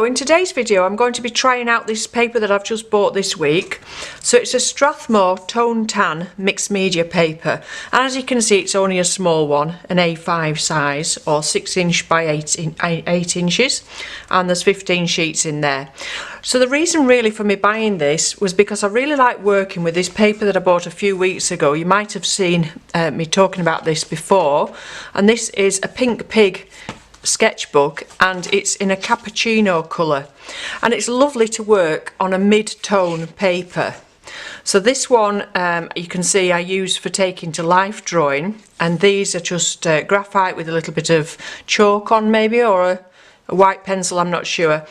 So in today's video I'm going to be trying out this paper that I've just bought this week. So it's a Strathmore Tone Tan mixed media paper, and as you can see it's only a small one, an A5 size or 6 inch by 8 inches, and there's 15 sheets in there. So the reason really for me buying this was because I really like working with this paper that I bought a few weeks ago. You might have seen me talking about this before, and this is a Pink Pig sketchbook, and it's in a cappuccino colour, and it's lovely to work on a mid-tone paper. So this one you can see I use for taking to life drawing, and these are just graphite with a little bit of chalk on, maybe, or a white pencil, I'm not sure,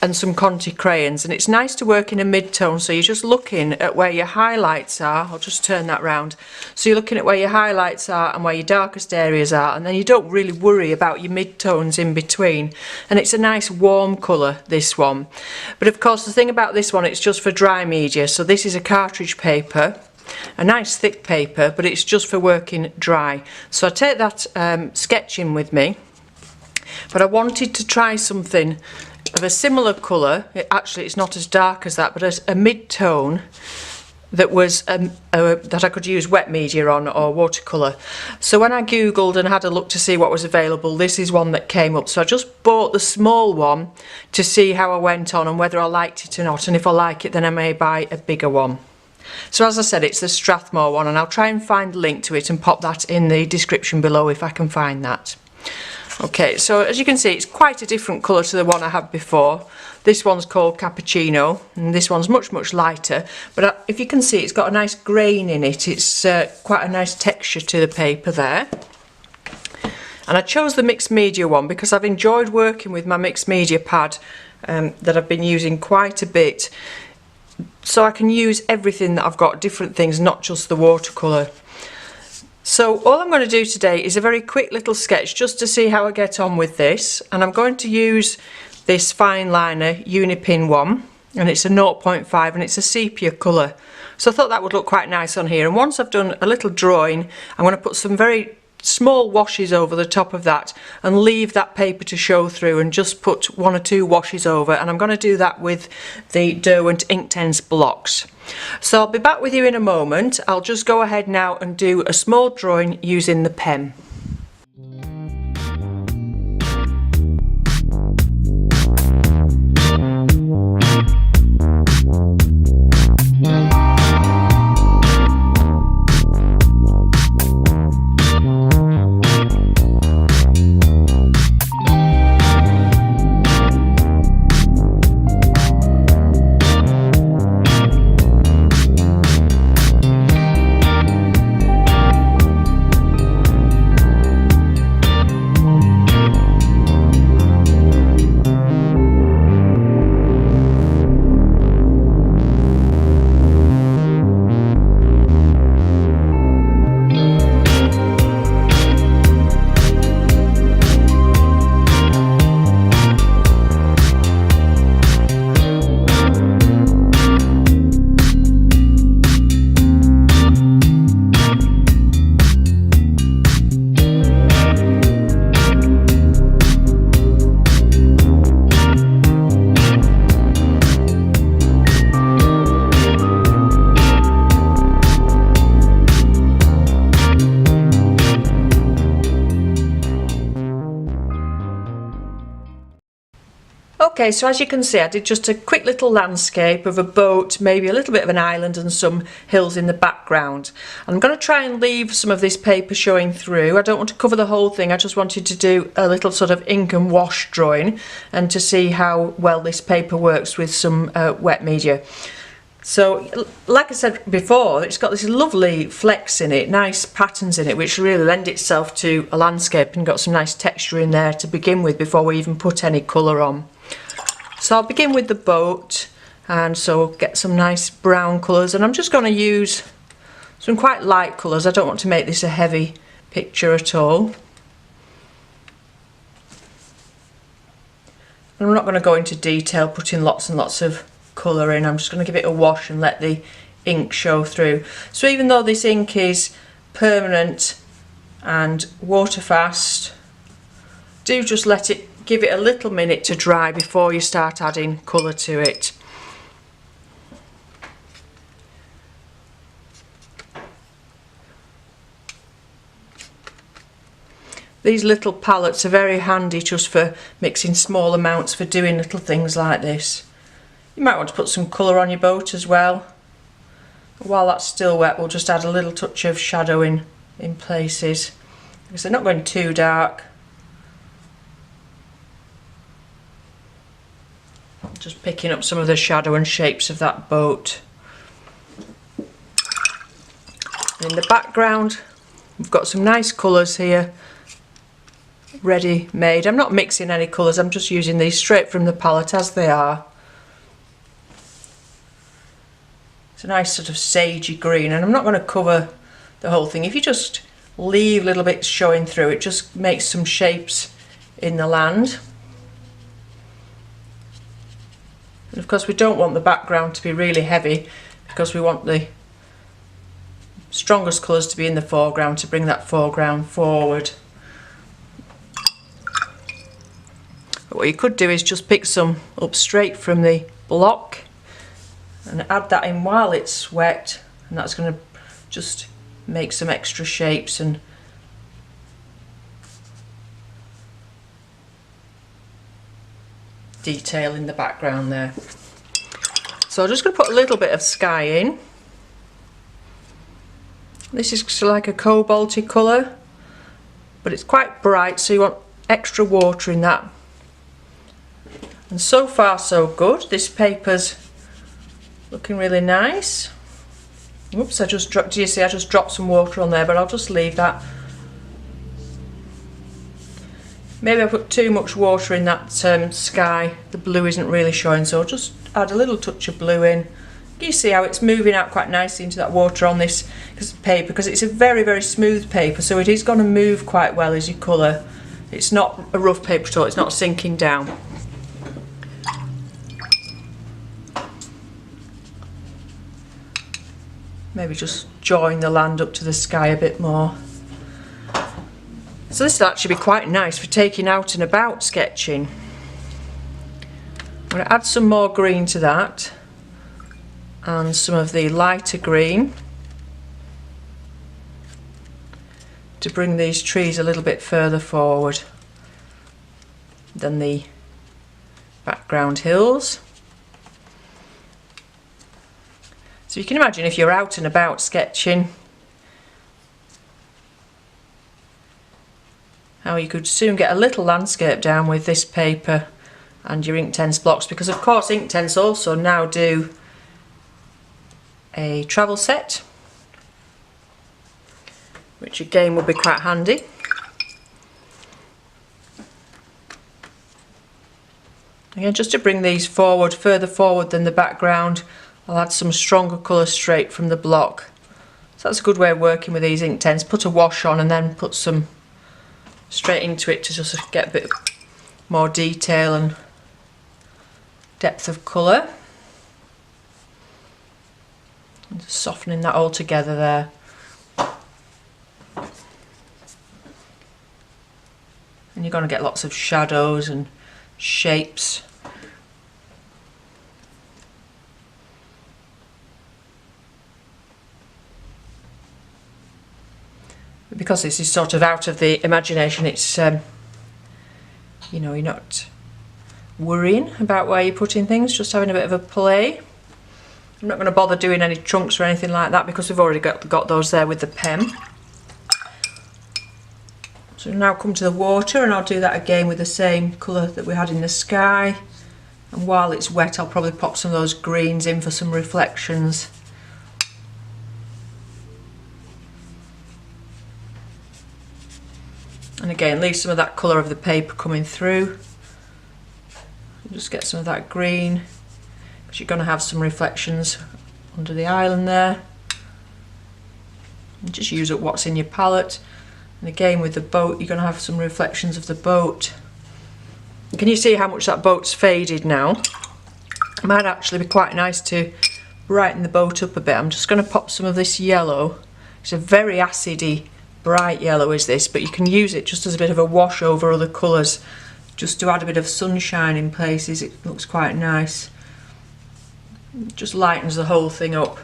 and some Conti crayons, and it's nice to work in a mid-tone. So you're just looking at where your highlights are. I'll just turn that round. So you're looking at where your highlights are and where your darkest areas are, and then you don't really worry about your mid-tones in between. And it's a nice warm colour, this one. But of course the thing about this one, it's just for dry media. So this is a cartridge paper, a nice thick paper, but it's just for working dry. So I take that sketching with me, but I wanted to try something of a similar colour. Actually it's not as dark as that, but as a mid-tone that was that I could use wet media on, or watercolour. So when I googled and had a look to see what was available, this is one that came up. So I just bought the small one to see how I went on and whether I liked it or not, and if I like it then I may buy a bigger one. So as I said, it's the Strathmore one, and I'll try and find a link to it and pop that in the description below if I can find that. Okay, so as you can see it's quite a different colour to the one I had before. This one's called Cappuccino, and this one's much lighter, but if you can see it's got a nice grain in it. It's quite a nice texture to the paper there. And I chose the mixed media one because I've enjoyed working with my mixed media pad that I've been using quite a bit, so I can use everything that I've got, different things, not just the watercolour. So all I'm going to do today is a very quick little sketch just to see how I get on with this, and I'm going to use this fine liner Unipin one, and it's a 0.5 and it's a sepia colour. So I thought that would look quite nice on here, and once I've done a little drawing I'm going to put some very small washes over the top of that and leave that paper to show through, and just put 1 or 2 washes over, and I'm going to do that with the Derwent Inktense blocks. So I'll be back with you in a moment. I'll just go ahead now and do a small drawing using the pen. Okay, so as you can see I did just a quick little landscape of a boat, maybe a little bit of an island and some hills in the background. I'm going to try and leave some of this paper showing through. I don't want to cover the whole thing, I just wanted to do a little sort of ink and wash drawing, and to see how well this paper works with some wet media. So like I said before, it's got this lovely flecks in it, nice patterns in it, which really lend itself to a landscape, and got some nice texture in there to begin with before we even put any colour on. So I'll begin with the boat, and so get some nice brown colours, and I'm just going to use some quite light colours. I don't want to make this a heavy picture at all. And I'm not going to go into detail putting lots and lots of colour in. I'm just going to give it a wash and let the ink show through. So even though this ink is permanent and water fast, do just let it give it a little minute to dry before you start adding colour to it. These little palettes are very handy just for mixing small amounts for doing little things like this. You might want to put some colour on your boat as well. While that's still wet, we'll just add a little touch of shadowing in places because they're not going too dark. Just picking up some of the shadow and shapes of that boat. In the background, we've got some nice colours here, ready made. I'm not mixing any colours, I'm just using these straight from the palette as they are. It's a nice sort of sagey green, and I'm not going to cover the whole thing. If you just leave little bits showing through, it just makes some shapes in the land. And of course we don't want the background to be really heavy because we want the strongest colours to be in the foreground to bring that foreground forward. But what you could do is just pick some up straight from the block and add that in while it's wet, and that's going to just make some extra shapes and detail in the background there. So I'm just going to put a little bit of sky in. This is like a cobalty colour, but it's quite bright, so you want extra water in that. And so far so good. This paper's looking really nice. Oops, do you see I just dropped some water on there, but I'll just leave that. Maybe I put too much water in that sky. The blue isn't really showing, so I'll just add a little touch of blue in. You see how it's moving out quite nicely into that water on this paper, because it's a very, very smooth paper, so it is going to move quite well as you colour. It's not a rough paper at all, it's not sinking down. Maybe just join the land up to the sky a bit more. So this will actually be quite nice for taking out and about sketching. I'm going to add some more green to that and some of the lighter green to bring these trees a little bit further forward than the background hills. So you can imagine if you're out and about sketching, how you could soon get a little landscape down with this paper and your Inktense blocks, because of course Inktense also now do a travel set, which again will be quite handy. Again, just to bring these forward, further forward than the background, I'll add some stronger colour straight from the block. So that's a good way of working with these Inktense. Put a wash on and then put some straight into it to just get a bit more detail and depth of colour. And just softening that all together there. And you're going to get lots of shadows and shapes. Because this is sort of out of the imagination, it's you know, you're not worrying about where you're putting things, just having a bit of a play. I'm not going to bother doing any trunks or anything like that because we've already got those there with the pen. So now come to the water, and I'll do that again with the same colour that we had in the sky. And while it's wet, I'll probably pop some of those greens in for some reflections. And again, leave some of that colour of the paper coming through. Just get some of that green, because you're going to have some reflections under the island there. And just use up what's in your palette. And again with the boat, you're going to have some reflections of the boat. Can you see how much that boat's faded now? It might actually be quite nice to brighten the boat up a bit. I'm just going to pop some of this yellow. It's a very acidy, bright yellow is this, but you can use it just as a bit of a wash over other colours just to add a bit of sunshine in places. It looks quite nice. It just lightens the whole thing up.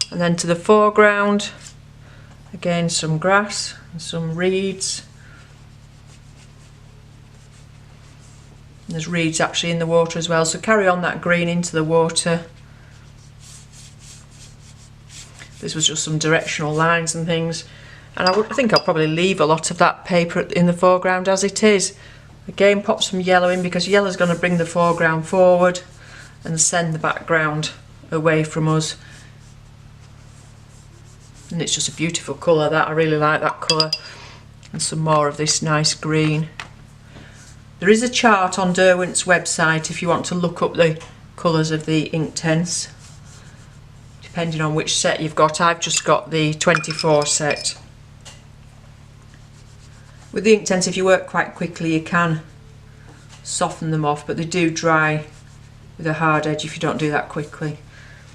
And then to the foreground, again some grass and some reeds. And there's reeds actually in the water as well, so carry on that green into the water. This was just some directional lines and things, and I think I'll probably leave a lot of that paper in the foreground as it is. Again, pop some yellow in because yellow is going to bring the foreground forward and send the background away from us. And it's just a beautiful colour, that. I really like that colour. And some more of this nice green. There is a chart on Derwent's website if you want to look up the colours of the Inktense, depending on which set you've got. I've just got the 24 set. With the Inktense, if you work quite quickly, you can soften them off, but they do dry with a hard edge if you don't do that quickly.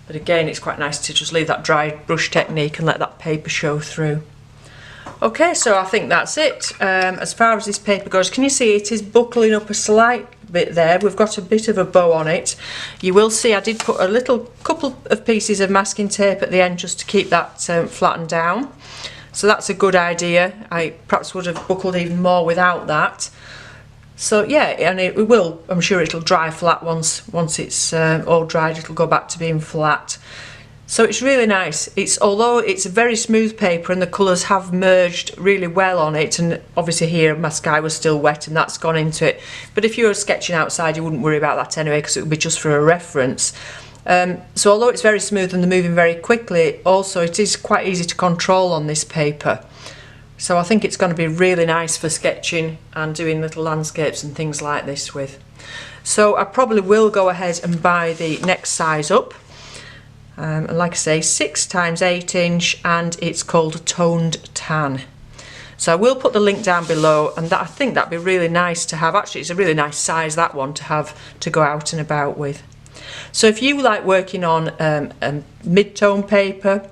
But again, it's quite nice to just leave that dry brush technique and let that paper show through. Okay, so I think that's it. As far as this paper goes, can you see it is buckling up a slight bit there? We've got a bit of a bow on it. You will see I did put a little couple of pieces of masking tape at the end just to keep that flattened down. So that's a good idea. I perhaps would have buckled even more without that. So yeah, and it will, I'm sure it'll dry flat once it's all dried, it'll go back to being flat. So it's really nice. Although it's a very smooth paper and the colours have merged really well on it, and obviously here my sky was still wet and that's gone into it. But if you were sketching outside, you wouldn't worry about that anyway because it would be just for a reference. So although it's very smooth and they're moving very quickly, also it is quite easy to control on this paper. So I think it's going to be really nice for sketching and doing little landscapes and things like this with. So I probably will go ahead and buy the next size up. And like I say, 6 x 8 inch, and it's called Toned Tan. So I will put the link down below, and I think that'd be really nice to have. Actually, it's a really nice size, that one, to have to go out and about with. So if you like working on a mid-tone paper,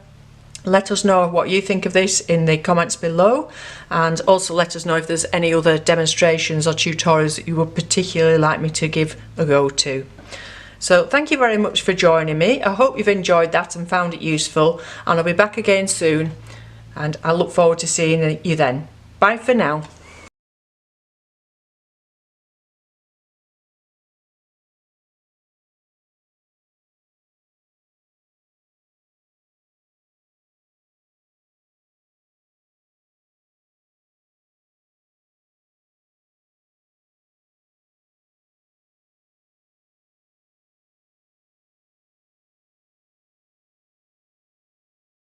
let us know what you think of this in the comments below, and also let us know if there's any other demonstrations or tutorials that you would particularly like me to give a go to. So thank you very much for joining me. I hope you've enjoyed that and found it useful, and I'll be back again soon, and I look forward to seeing you then. Bye for now.